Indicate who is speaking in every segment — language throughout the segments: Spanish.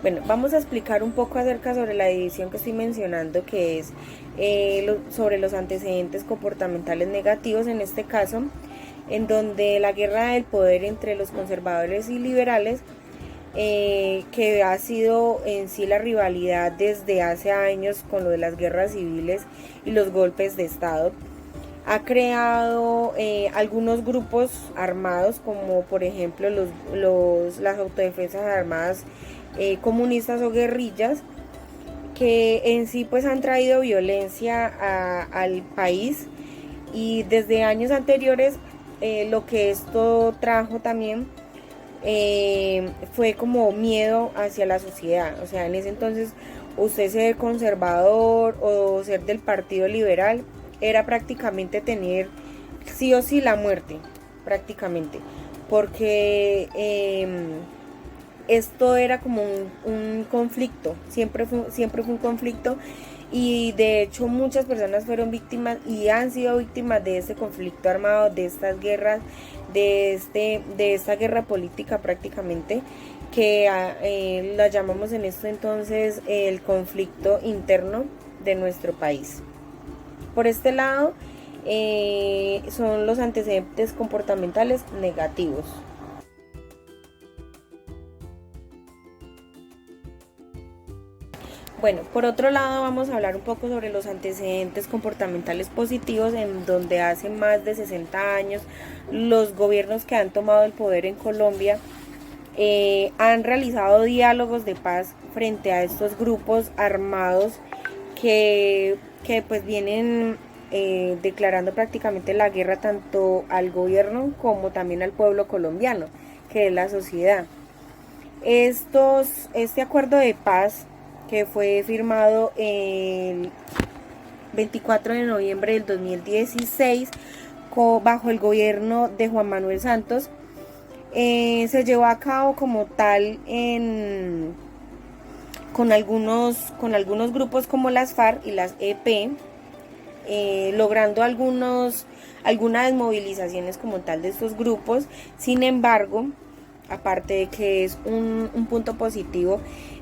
Speaker 1: Bueno, vamos a explicar un poco acerca sobre la división que estoy mencionando, que es sobre los antecedentes comportamentales negativos en este caso, en donde la guerra del poder entre los conservadores y liberales, que ha sido en sí la rivalidad desde hace años con lo de las guerras civiles y los golpes de Estado, ha creado algunos grupos armados, como por ejemplo las autodefensas armadas comunistas o guerrillas, que en sí pues han traído violencia al país, y desde años anteriores lo que esto trajo también fue como miedo hacia la sociedad. O sea, en ese entonces usted ser conservador o ser del Partido Liberal era prácticamente tener sí o sí la muerte, prácticamente, porque esto era como un conflicto, siempre fue un conflicto, y de hecho muchas personas fueron víctimas y han sido víctimas de este conflicto armado, de estas guerras, de esta guerra política prácticamente, que la llamamos en esto entonces el conflicto interno de nuestro país. Por este lado son los antecedentes comportamentales negativos. Bueno, por otro lado vamos a hablar un poco sobre los antecedentes comportamentales positivos, en donde hace más de 60 años los gobiernos que han tomado el poder en Colombia han realizado diálogos de paz frente a estos grupos armados que pues vienen declarando prácticamente la guerra tanto al gobierno como también al pueblo colombiano, que es la sociedad. Este acuerdo de paz, que fue firmado el 24 de noviembre del 2016 bajo el gobierno de Juan Manuel Santos, se llevó a cabo como tal con algunos grupos como las FARC y las EP, logrando algunas desmovilizaciones como tal de estos grupos. Sin embargo, aparte de que es un punto positivo,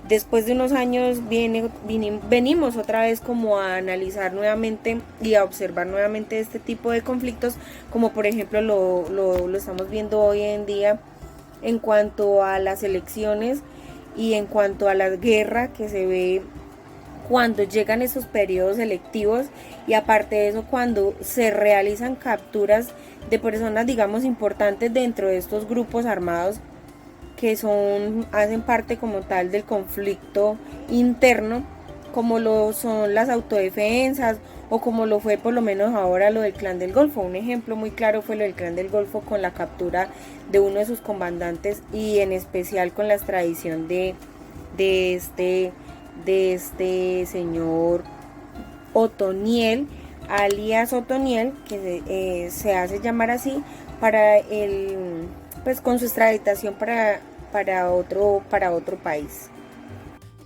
Speaker 1: después de unos años venimos otra vez como a analizar nuevamente y a observar nuevamente este tipo de conflictos, como por ejemplo lo estamos viendo hoy en día en cuanto a las elecciones y en cuanto a la guerra que se ve cuando llegan esos periodos electivos, y aparte de eso cuando se realizan capturas de personas digamos importantes dentro de estos grupos armados, que hacen parte como tal del conflicto interno, como lo son las autodefensas, o como lo fue por lo menos ahora lo del Clan del Golfo. Un ejemplo muy claro fue lo del Clan del Golfo, con la captura de uno de sus comandantes, y en especial con la extradición de este de este señor Otoniel, alias Otoniel, que se hace llamar así, pues con su extraditación para otro país.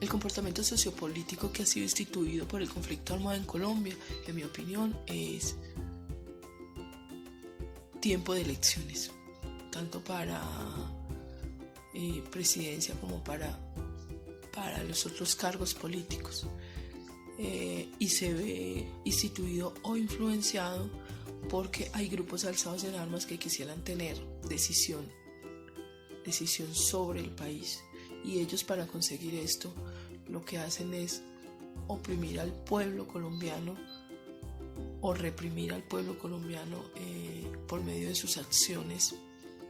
Speaker 2: El comportamiento sociopolítico que ha sido instituido por el conflicto armado en Colombia, en mi opinión, es tiempo de elecciones, tanto para presidencia como para los otros cargos políticos, y se ve instituido o influenciado porque hay grupos alzados en armas que quisieran tener decisión sobre el país, y ellos, para conseguir esto, lo que hacen es oprimir al pueblo colombiano o reprimir al pueblo colombiano por medio de sus acciones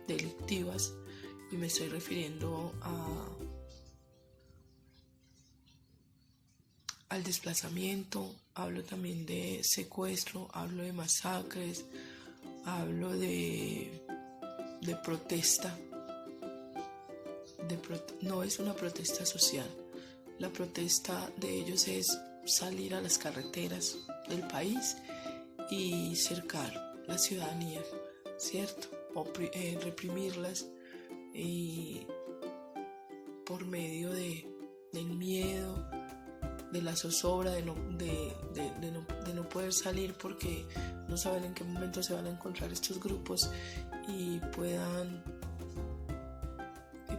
Speaker 2: delictivas, y me estoy refiriendo al desplazamiento, hablo también de secuestro, hablo de masacres, hablo de protesta. No es una protesta social. La protesta de ellos es salir a las carreteras del país y cercar la ciudadanía, ¿cierto? Reprimirlas por medio del miedo, de la zozobra, de no poder salir porque no saben en qué momento se van a encontrar estos grupos y puedan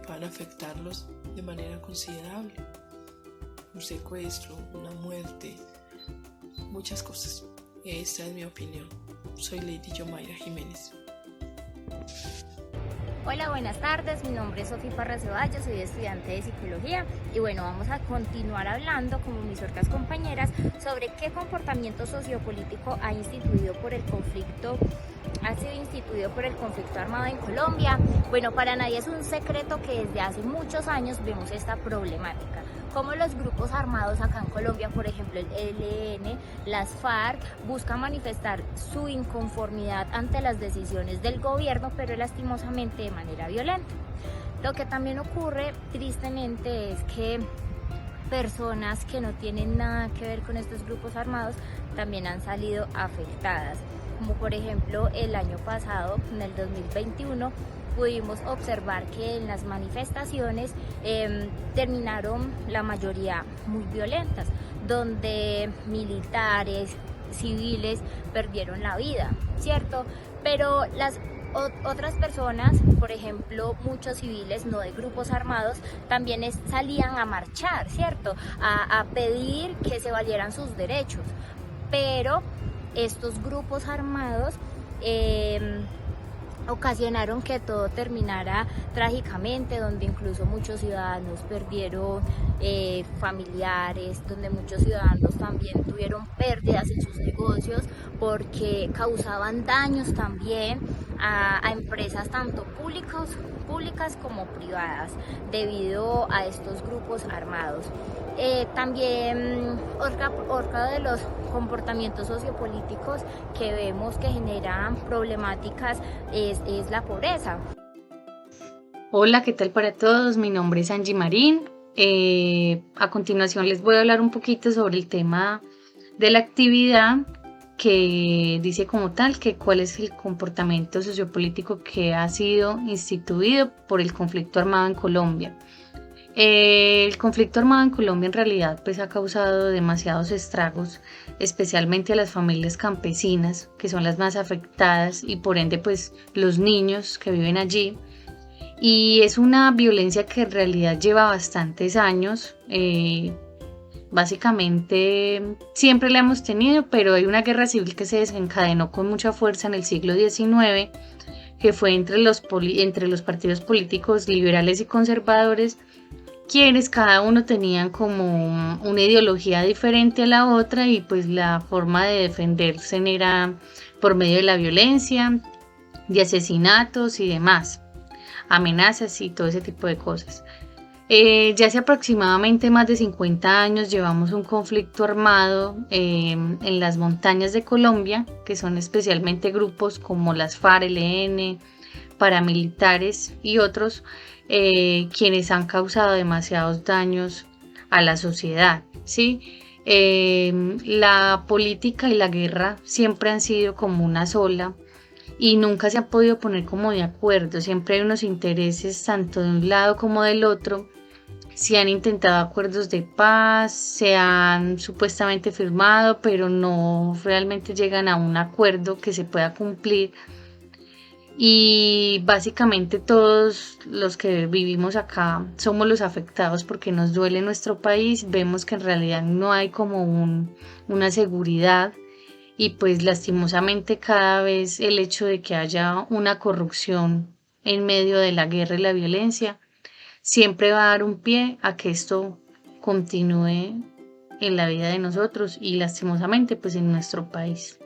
Speaker 2: van a afectarlos de manera considerable. Un secuestro, una muerte, muchas cosas. Esta es mi opinión. Soy Lady Yomaira Jiménez.
Speaker 3: Hola, buenas tardes, mi nombre es Sofía Parra Ceballos, soy estudiante de psicología y bueno, vamos a continuar hablando, como mis otras compañeras, sobre qué comportamiento sociopolítico ha sido instituido por el conflicto armado en Colombia. Bueno, para nadie es un secreto que desde hace muchos años vemos esta problemática. Como los grupos armados acá en Colombia, por ejemplo el ELN, las FARC, buscan manifestar su inconformidad ante las decisiones del gobierno, pero lastimosamente de manera violenta. Lo que también ocurre tristemente es que personas que no tienen nada que ver con estos grupos armados también han salido afectadas, como por ejemplo el año pasado, en el 2021, pudimos observar que en las manifestaciones terminaron la mayoría muy violentas, donde militares, civiles perdieron la vida, ¿cierto? Pero las otras personas, por ejemplo, muchos civiles no de grupos armados, también salían a marchar, ¿cierto? A pedir que se valieran sus derechos, pero estos grupos armados ocasionaron que todo terminara trágicamente, donde incluso muchos ciudadanos perdieron familiares, donde muchos ciudadanos también tuvieron pérdidas en sus negocios porque causaban daños también a empresas tanto públicas como privadas debido a estos grupos armados. También otro de los comportamientos sociopolíticos que vemos que generan problemáticas es la pobreza.
Speaker 4: Hola, ¿qué tal para todos? Mi nombre es Angie Marín. A continuación les voy a hablar un poquito sobre el tema de la actividad que dice como tal que cuál es el comportamiento sociopolítico que ha sido instituido por el conflicto armado en Colombia. El conflicto armado en Colombia en realidad pues ha causado demasiados estragos, especialmente a las familias campesinas, que son las más afectadas, y por ende pues los niños que viven allí. Y es una violencia que en realidad lleva bastantes años. Básicamente siempre la hemos tenido, pero hay una guerra civil que se desencadenó con mucha fuerza en el siglo XIX, que fue entre los partidos políticos liberales y conservadores, quienes cada uno tenían como una ideología diferente a la otra, y pues la forma de defenderse era por medio de la violencia, de asesinatos y demás, amenazas y todo ese tipo de cosas. Ya hace aproximadamente más de 50 años llevamos un conflicto armado en las montañas de Colombia, que son especialmente grupos como las FARC, ELN, paramilitares y otros, quienes han causado demasiados daños a la sociedad, ¿sí? La política y la guerra siempre han sido como una sola y nunca se han podido poner como de acuerdo. Siempre hay unos intereses tanto de un lado como del otro. Se han intentado acuerdos de paz, se han supuestamente firmado, pero no realmente llegan a un acuerdo que se pueda cumplir. Y básicamente todos los que vivimos acá somos los afectados porque nos duele nuestro país. Vemos que en realidad no hay como una seguridad, y pues lastimosamente cada vez el hecho de que haya una corrupción en medio de la guerra y la violencia siempre va a dar un pie a que esto continúe en la vida de nosotros y lastimosamente pues en nuestro país.